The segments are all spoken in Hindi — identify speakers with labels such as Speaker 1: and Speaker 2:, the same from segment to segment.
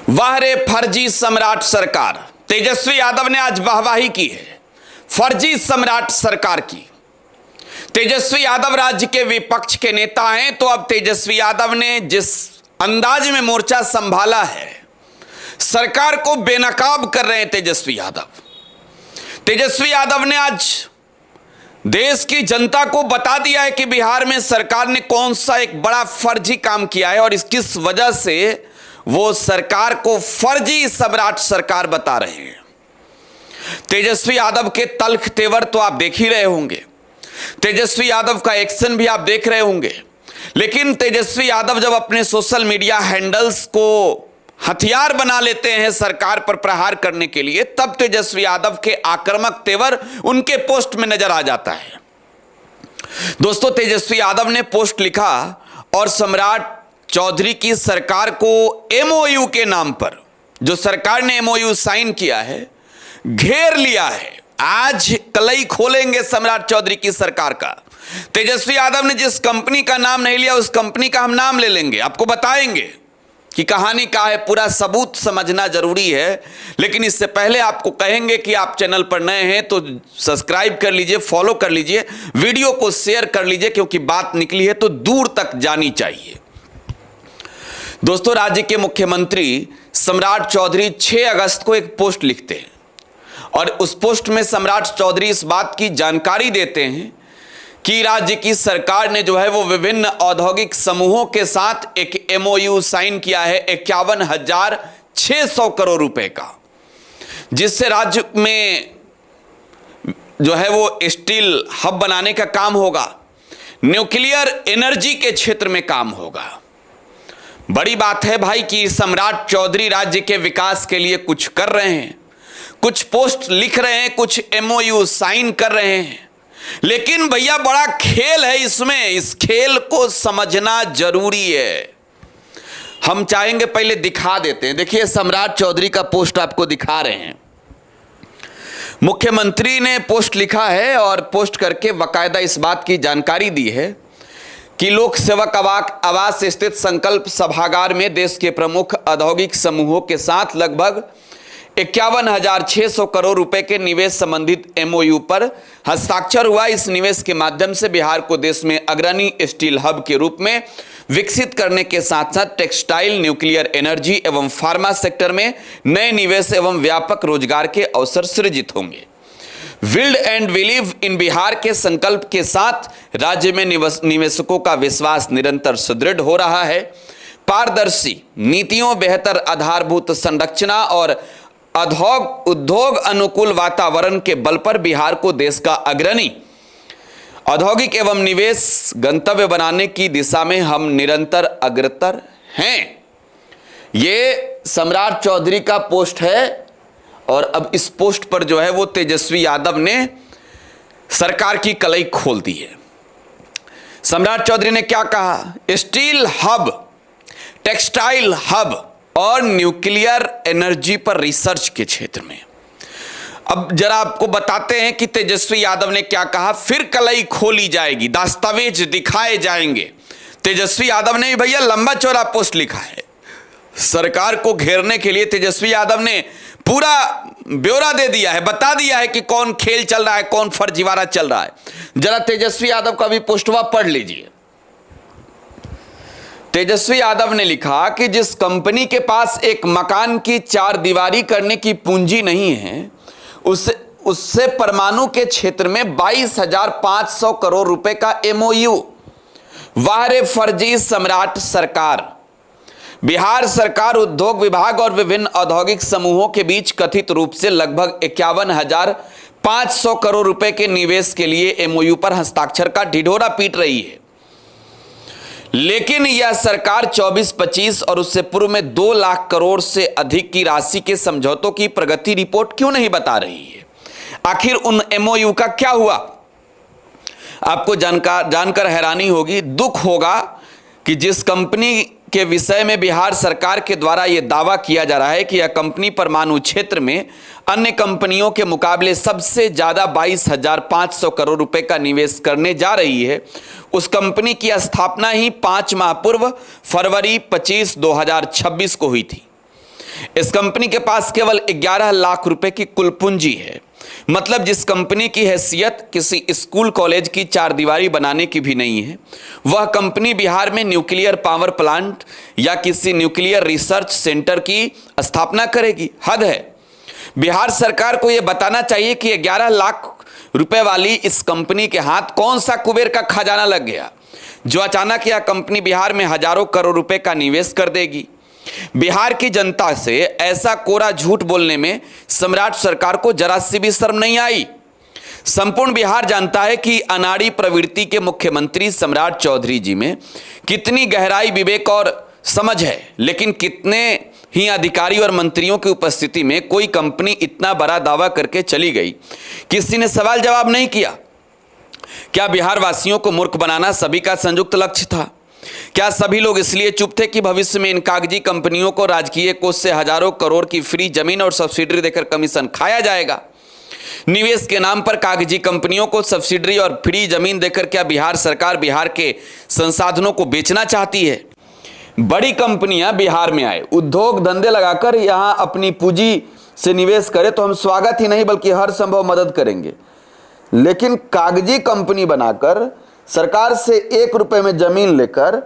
Speaker 1: वाह रे फर्जी सम्राट सरकार। तेजस्वी यादव ने आज वाहवाही की है फर्जी सम्राट सरकार की। तेजस्वी यादव राज्य के विपक्ष के नेता हैं, तो अब तेजस्वी यादव ने जिस अंदाज में मोर्चा संभाला है, सरकार को बेनकाब कर रहे हैं तेजस्वी यादव। तेजस्वी यादव ने आज देश की जनता को बता दिया है कि बिहार में सरकार ने कौन सा एक बड़ा फर्जी काम किया है और किस वजह से वो सरकार को फर्जी सम्राट सरकार बता रहे हैं। तेजस्वी यादव के तल्ख तेवर तो आप देख ही रहे होंगे, तेजस्वी यादव का एक्शन भी आप देख रहे होंगे, लेकिन तेजस्वी यादव जब अपने सोशल मीडिया हैंडल्स को हथियार बना लेते हैं सरकार पर प्रहार करने के लिए, तब तेजस्वी यादव के आक्रामक तेवर उनके पोस्ट में नजर आ जाता है। दोस्तों, तेजस्वी यादव ने पोस्ट लिखा और सम्राट चौधरी की सरकार को एमओयू के नाम पर, जो सरकार ने एमओयू साइन किया है, घेर लिया है। आज कलई खोलेंगे सम्राट चौधरी की सरकार का। तेजस्वी यादव ने जिस कंपनी का नाम नहीं लिया, उस कंपनी का हम नाम ले लेंगे, आपको बताएंगे कि कहानी क्या है। पूरा सबूत समझना जरूरी है, लेकिन इससे पहले आपको कहेंगे कि आप चैनल पर नए हैं तो सब्सक्राइब कर लीजिए, फॉलो कर लीजिए, वीडियो को शेयर कर लीजिए, क्योंकि बात निकली है तो दूर तक जानी चाहिए। दोस्तों, राज्य के मुख्यमंत्री सम्राट चौधरी 6 अगस्त को एक पोस्ट लिखते हैं और उस पोस्ट में सम्राट चौधरी इस बात की जानकारी देते हैं कि राज्य की सरकार ने जो है वो विभिन्न औद्योगिक समूहों के साथ एक एमओयू साइन किया है 51,600 करोड़ रुपए का, जिससे राज्य में जो है वो स्टील हब बनाने का काम होगा, न्यूक्लियर एनर्जी के क्षेत्र में काम होगा। बड़ी बात है भाई कि सम्राट चौधरी राज्य के विकास के लिए कुछ कर रहे हैं, कुछ पोस्ट लिख रहे हैं, कुछ एमओयू साइन कर रहे हैं, लेकिन भैया बड़ा खेल है इसमें। इस खेल को समझना जरूरी है। हम चाहेंगे पहले दिखा देते हैं। देखिए, सम्राट चौधरी का पोस्ट आपको दिखा रहे हैं। मुख्यमंत्री ने पोस्ट लिखा है और पोस्ट करके बाकायदा इस बात की जानकारी दी है कि लोक सेवक आवास स्थित संकल्प सभागार में देश के प्रमुख औद्योगिक समूहों के साथ लगभग 51,600 करोड़ रुपए के निवेश संबंधित एमओयू पर हस्ताक्षर हुआ। इस निवेश के माध्यम से बिहार को देश में अग्रणी स्टील हब के रूप में विकसित करने के साथ साथ टेक्सटाइल, न्यूक्लियर एनर्जी एवं फार्मा सेक्टर में नए निवेश एवं व्यापक रोजगार के अवसर सृजित होंगे। Build and believe in Bihar के संकल्प के साथ राज्य में निवेशकों का विश्वास निरंतर सुदृढ़ हो रहा है। पारदर्शी नीतियों, बेहतर आधारभूत संरचना और उद्योग अनुकूल वातावरण के बल पर बिहार को देश का अग्रणी औद्योगिक एवं निवेश गंतव्य बनाने की दिशा में हम निरंतर अग्रसर हैं। ये सम्राट चौधरी का पोस्ट है और अब इस पोस्ट पर जो है वो तेजस्वी यादव ने सरकार की कलई खोल दी है। सम्राट चौधरी ने क्या कहा? स्टील हब, टेक्सटाइल हब और न्यूक्लियर एनर्जी पर रिसर्च के क्षेत्र में। अब जरा आपको बताते हैं कि तेजस्वी यादव ने क्या कहा, फिर कलई खोली जाएगी, दस्तावेज दिखाए जाएंगे। तेजस्वी यादव ने भैया लंबा चौड़ा पोस्ट लिखा है। सरकार को घेरने के लिए तेजस्वी यादव ने पूरा ब्यौरा दे दिया है, बता दिया है कि कौन खेल चल रहा है, कौन फर्जीवाड़ा चल रहा है। जरा तेजस्वी यादव का भी पोस्टवा पढ़ लीजिए। तेजस्वी यादव ने लिखा कि जिस कंपनी के पास एक मकान की 4 दीवारी करने की पूंजी नहीं है, उससे परमाणु के क्षेत्र में 22,500 करोड़ रुपए का एमओयू। वाह रे फर्जी सम्राट सरकार। बिहार सरकार उद्योग विभाग और विभिन्न औद्योगिक समूहों के बीच कथित रूप से लगभग 51,500 करोड़ रुपए के निवेश के लिए एमओयू पर हस्ताक्षर का ढिढोरा पीट रही है, लेकिन यह सरकार 24-25 और उससे पूर्व में 2 लाख करोड़ से अधिक की राशि के समझौतों की प्रगति रिपोर्ट क्यों नहीं बता रही है? आखिर उन एमओयू का क्या हुआ? आपको जानकर हैरानी होगी, दुख होगा कि जिस कंपनी के विषय में बिहार सरकार के द्वारा यह दावा किया जा रहा है कि यह कंपनी परमाणु क्षेत्र में अन्य कंपनियों के मुकाबले सबसे ज्यादा 22,500 करोड़ रुपए का निवेश करने जा रही है, उस कंपनी की स्थापना ही 5 माह पूर्व फरवरी 25, 2026 को हुई थी। इस कंपनी के पास केवल 11 लाख रुपए की कुल पूंजी है। मतलब जिस कंपनी की हैसियत किसी स्कूल कॉलेज की चारदीवारी बनाने की भी नहीं है, वह कंपनी बिहार में न्यूक्लियर पावर प्लांट या किसी न्यूक्लियर रिसर्च सेंटर की स्थापना करेगी। हद है। बिहार सरकार को यह बताना चाहिए कि 11 लाख रुपए वाली इस कंपनी के हाथ कौन सा कुबेर का खजाना लग गया जो अचानक यह कंपनी बिहार में हजारों करोड़ रुपए का निवेश कर देगी। बिहार की जनता से ऐसा कोरा झूठ बोलने में सम्राट सरकार को जरा सी भी शर्म नहीं आई। संपूर्ण बिहार जानता है कि अनाड़ी प्रवृत्ति के मुख्यमंत्री सम्राट चौधरी जी में कितनी गहराई, विवेक और समझ है, लेकिन कितने ही अधिकारी और मंत्रियों की उपस्थिति में कोई कंपनी इतना बड़ा दावा करके चली गई, किसी ने सवाल जवाब नहीं किया। क्या बिहार वासियों को मूर्ख बनाना सभी का संयुक्त लक्ष्य था? क्या सभी लोग इसलिए चुप थे कि भविष्य में इन कागजी कंपनियों को राजकीय कोष से हजारों करोड़ की फ्री जमीन और सब्सिडी देकर कमीशन खाया जाएगा? निवेश के नाम पर कागजी कंपनियों को सब्सिडी और फ्री जमीन देकर क्या बिहार सरकार बिहार के संसाधनों को बेचना चाहती है? बड़ी कंपनियां बिहार में आए, उद्योग धंधे लगाकर यहां अपनी पूंजी से निवेश करे तो हम स्वागत ही नहीं बल्कि हर संभव मदद करेंगे। लेकिन कागजी कंपनी बनाकर सरकार से 1 रुपए में जमीन लेकर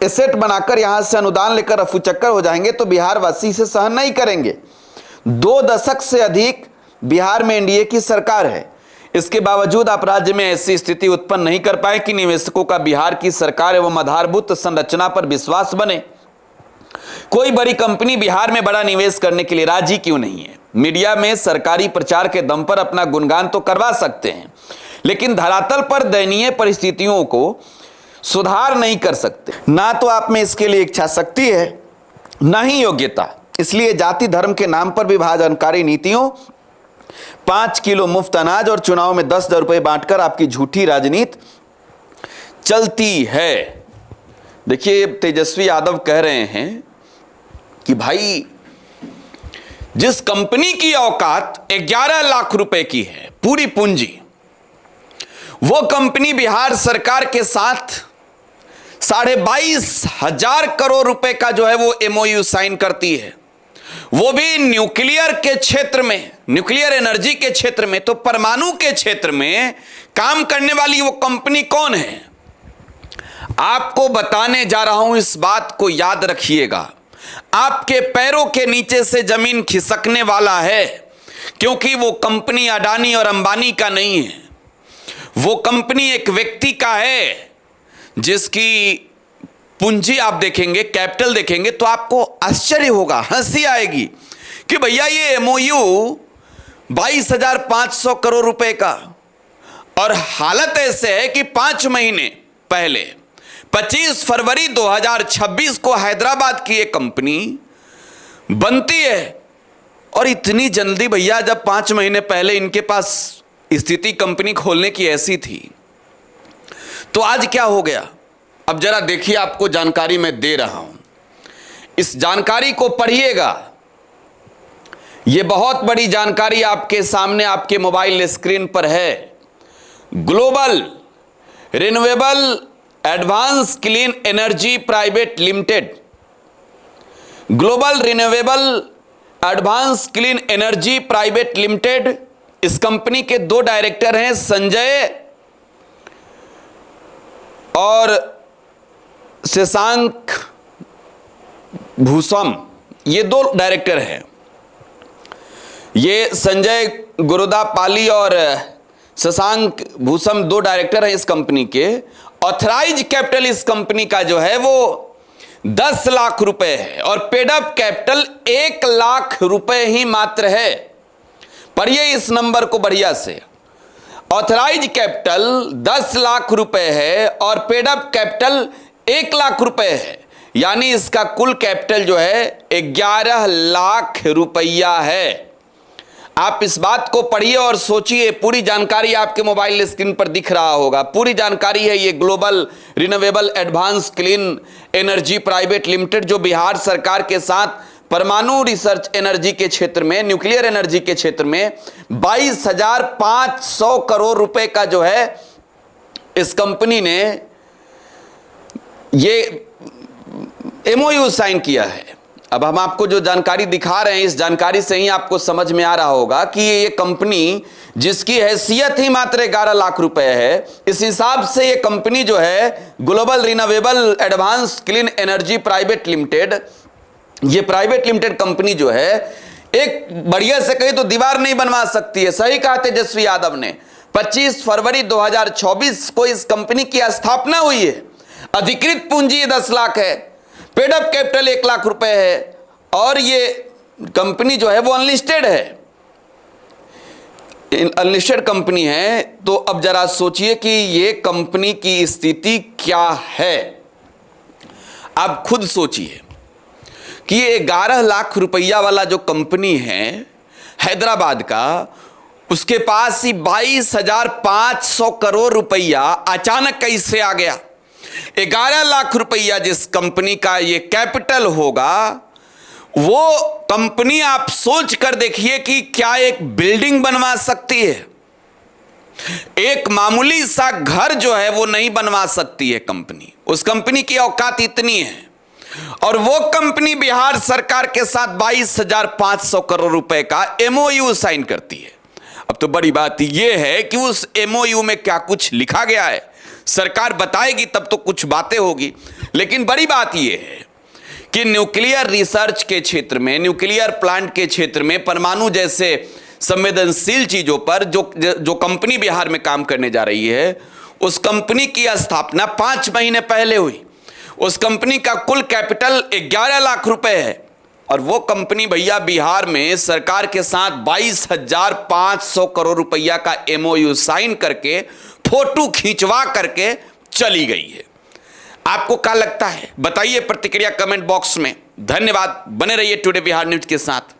Speaker 1: एसेट बनाकर यहां से अनुदान लेकर रफूचक्कर हो जाएंगे तो बिहार वासी इसे सहन नहीं करेंगे। 2 दशक से अधिक बिहार में एनडीए की सरकार है, इसके बावजूद आप राज्य में ऐसी स्थिति उत्पन्न नहीं कर पाए कि निवेशकों का बिहार की सरकार एवं आधारभूत संरचना पर विश्वास बने। कोई बड़ी कंपनी बिहार में बड़ा निवेश करने के लिए राजी क्यों नहीं है? मीडिया में सरकारी प्रचार के दम पर अपना गुणगान तो करवा सकते हैं, लेकिन धरातल पर दयनीय परिस्थितियों को सुधार नहीं कर सकते। ना तो आप में इसके लिए इच्छा शक्ति है, ना ही योग्यता। इसलिए जाति धर्म के नाम पर विभाजनकारी नीतियों, 5 किलो मुफ्त अनाज और चुनाव में 10,000 रुपए बांटकर आपकी झूठी राजनीति चलती है। देखिए, तेजस्वी यादव कह रहे हैं कि भाई जिस कंपनी की औकात 11 लाख रुपए की है पूरी पूंजी, वो कंपनी बिहार सरकार के साथ 22,500 करोड़ रुपए का जो है वो एमओयू साइन करती है, वो भी न्यूक्लियर के क्षेत्र में, न्यूक्लियर एनर्जी के क्षेत्र में। तो परमाणु के क्षेत्र में काम करने वाली वो कंपनी कौन है? आपको बताने जा रहा हूं, इस बात को याद रखिएगा। आपके पैरों के नीचे से जमीन खिसकने वाला है, क्योंकि वो कंपनी अडानी और अंबानी का नहीं है। वो कंपनी एक व्यक्ति का है जिसकी पूंजी आप देखेंगे, कैपिटल देखेंगे तो आपको आश्चर्य होगा, हंसी आएगी कि भैया ये एमओयू 22,500 करोड़ रुपए का, और हालत ऐसे है कि 5 महीने पहले 25 फरवरी 2026 को हैदराबाद की एक कंपनी बनती है। और इतनी जल्दी भैया, जब 5 महीने पहले इनके पास स्थिति कंपनी खोलने की ऐसी थी, तो आज क्या हो गया? अब जरा देखिए, आपको जानकारी मैं दे रहा हूं, इस जानकारी को पढ़िएगा। यह बहुत बड़ी जानकारी आपके सामने, आपके मोबाइल स्क्रीन पर है। Global renewable advance clean energy private limited, global renewable advance clean energy private limited, इस कंपनी के 2 डायरेक्टर हैं, संजय और शशांक भूषम। ये 2 डायरेक्टर हैं। ये संजय गुरुदापाली और शशांक भूषम 2 डायरेक्टर हैं इस कंपनी के। ऑथराइज कैपिटल इस कंपनी का जो है वो 10 लाख रुपए है और पेड अप कैपिटल 1 लाख रुपए ही मात्र है। पढ़िए इस नंबर को बढ़िया से। ऑथराइज कैपिटल 10 लाख रुपए है और पेड अप कैपिटल 1 लाख रुपए है, यानी इसका कुल कैपिटल जो है 11 लाख रुपया है। आप इस बात को पढ़िए और सोचिए। पूरी जानकारी आपके मोबाइल स्क्रीन पर दिख रहा होगा। पूरी जानकारी है ये global renewable advance clean energy private limited, जो बिहार सरकार के साथ परमाणु रिसर्च एनर्जी के क्षेत्र में, न्यूक्लियर एनर्जी के क्षेत्र में 22,500 करोड़ रुपए का जो है इस कंपनी ने ये एमओयू साइन किया है। अब हम आपको जो जानकारी दिखा रहे हैं, इस जानकारी से ही आपको समझ में आ रहा होगा कि ये कंपनी जिसकी हैसियत ही मात्र 11 लाख रुपए है, इस हिसाब से ये कंपनी जो है global renewable advance clean energy private limited, ये प्राइवेट लिमिटेड कंपनी जो है एक बढ़िया से कही तो दीवार नहीं बनवा सकती है। सही कहा तेजस्वी यादव ने। 25 फरवरी 2024 को इस कंपनी की स्थापना हुई है। अधिकृत पूंजी 10 लाख है, पेड अप कैपिटल 1 लाख रुपए है, और ये कंपनी जो है वो अनलिस्टेड है, अनलिस्टेड कंपनी है। तो अब जरा सोचिए कि ये कंपनी की स्थिति क्या है। आप खुद सोचिए कि ये 11 लाख रुपया वाला जो कंपनी है हैदराबाद का, उसके पास ही 22,500 करोड़ रुपया अचानक कैसे आ गया। 11 लाख रुपया जिस कंपनी का ये कैपिटल होगा, वो कंपनी आप सोच कर देखिए कि क्या एक बिल्डिंग बनवा सकती है। एक मामूली सा घर जो है वो नहीं बनवा सकती है कंपनी। उस कंपनी की औकात इतनी है, और वो कंपनी बिहार सरकार के साथ 22,500 करोड़ रुपए का एमओयू साइन करती है। अब तो बड़ी बात यह है कि उस एमओयू में क्या कुछ लिखा गया है, सरकार बताएगी तब तो कुछ बातें होगी। लेकिन बड़ी बात यह है कि न्यूक्लियर रिसर्च के क्षेत्र में, न्यूक्लियर प्लांट के क्षेत्र में, परमाणु जैसे संवेदनशील चीजों पर जो कंपनी बिहार में काम करने जा रही है, उस कंपनी की स्थापना 5 महीने पहले हुई। उस कंपनी का कुल कैपिटल 11 लाख रुपए है, और वो कंपनी भैया बिहार में सरकार के साथ 22,500 करोड़ रुपया का एमओयू साइन करके, फोटो खींचवा करके चली गई है। आपको क्या लगता है बताइए प्रतिक्रिया कमेंट बॉक्स में। धन्यवाद, बने रहिए टुडे बिहार न्यूज के साथ।